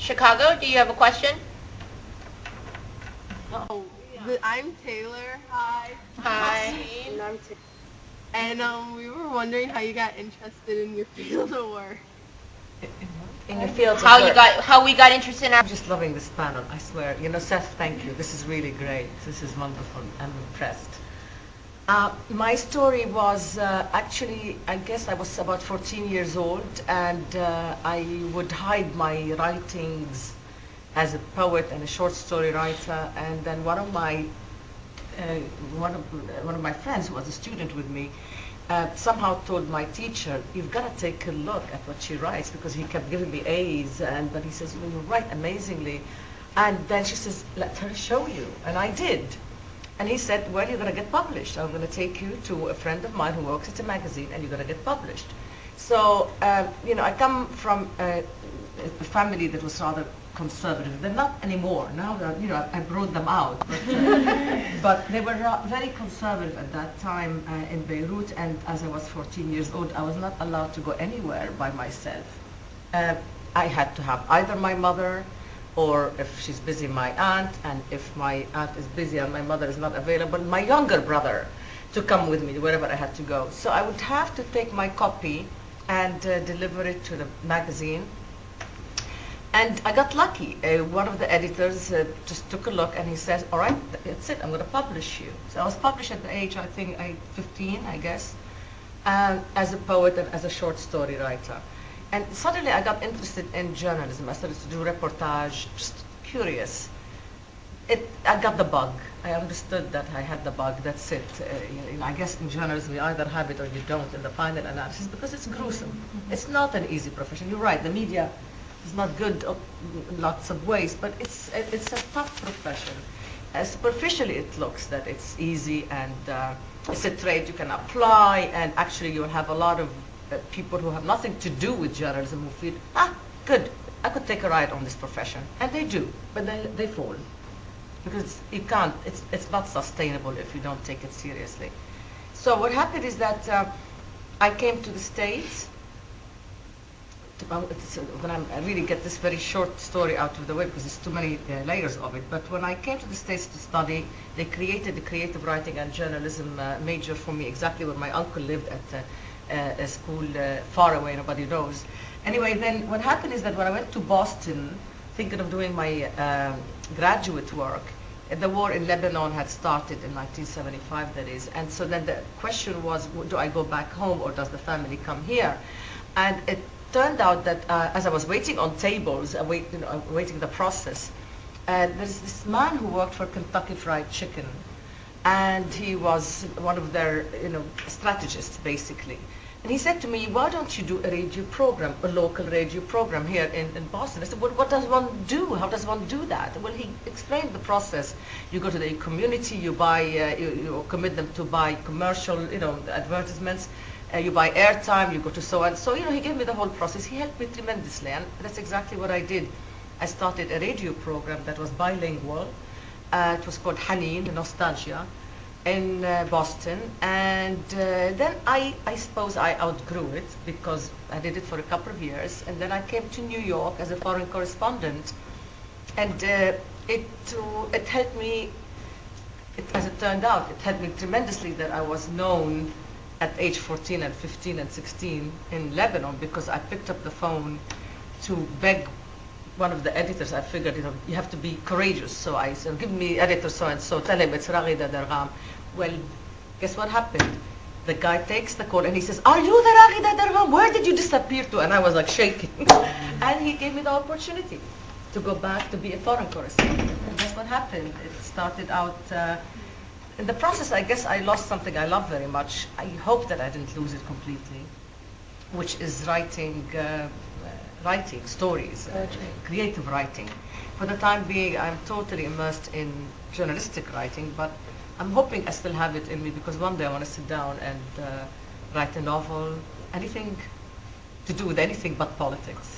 Chicago, do you have a question? Oh, I'm Taylor. Hi. Hi. And I'm Taylor. And we were wondering how you got interested in your field of work. In your field of How work. we got interested in our... I'm just loving this panel, I swear. You know, Seth, thank you. This is really great. This is wonderful. I'm impressed. My story was actually, I guess I was about 14 years old, and I would hide my writings as a poet and a short story writer. And then one of my friends who was a student with me somehow told my teacher, "You've got to take a look at what she writes," because he kept giving me A's, but he says, "Well, you write amazingly." And then she says, "Let her show you." And I did. And he said, "Well, you're going to get published. I'm going to take you to a friend of mine who works at a magazine, and you're going to get published." So, you know, I come from a family that was rather conservative. They're not anymore. Now, you know, I brought them out. But they were very conservative at that time in Beirut. And as I was 14 years old, I was not allowed to go anywhere by myself. I had to have either my mother, or if she's busy, my aunt, and if my aunt is busy and my mother is not available, my younger brother to come with me wherever I had to go. So I would have to take my copy and deliver it to the magazine. And I got lucky. One of the editors just took a look and he says, "All right, that's it, I'm going to publish you." So I was published at the age, I think, 15, I guess, as a poet and as a short story writer. And suddenly I got interested in journalism. I started to do reportage, just curious. I got the bug. I understood that I had the bug, that's it. You know, I guess in journalism you either have it or you don't in the final analysis, because it's gruesome. It's not an easy profession. You're right, the media is not good in lots of ways, but it's a tough profession. Superficially it looks that it's easy, and it's a trade you can apply, and actually you'll have a lot of people who have nothing to do with journalism who feel, good, I could take a ride on this profession. And they do, but they fall. Because you can't, it's not sustainable if you don't take it seriously. So what happened is that I came to the States. When I really get this very short story out of the way, because there's too many layers of it, but when I came to the States to study, they created the creative writing and journalism major for me, exactly where my uncle lived at a school far away, nobody knows. Anyway, then what happened is that when I went to Boston, thinking of doing my graduate work, the war in Lebanon had started in 1975, that is, and so then the question was, do I go back home or does the family come here? And it turned out that as I was waiting on tables, waiting the process, there's this man who worked for Kentucky Fried Chicken, and he was one of their strategists, basically. And he said to me, "Why don't you do a radio program, a local radio program here in Boston?" I said, "Well, what does one do? How does one do that?" Well, he explained the process. You go to the community, you buy, you commit them to buy commercial, advertisements. You buy airtime, you go to so and so. He gave me the whole process. He helped me tremendously, and that's exactly what I did. I started a radio program that was bilingual. It was called Haneen, Nostalgia, in Boston, and then I suppose I outgrew it, because I did it for a couple of years, and then I came to New York as a foreign correspondent, and it helped me, as it turned out, it helped me tremendously that I was known at age 14 and 15 and 16 in Lebanon, because I picked up the phone to beg one of the editors. I figured, you have to be courageous. So I said, "Give me editor so-and-so, tell him it's Raghida Dergham." Well, guess what happened? The guy takes the call and he says, "Are you the Raghida Dergham? Where did you disappear to?" And I was like shaking. And he gave me the opportunity to go back to be a foreign correspondent. And that's what happened. It started out, in the process, I guess I lost something I love very much. I hope that I didn't lose it completely, which is writing stories, creative writing. For the time being, I'm totally immersed in journalistic writing, but I'm hoping I still have it in me, because one day I want to sit down and write a novel, anything to do with anything but politics.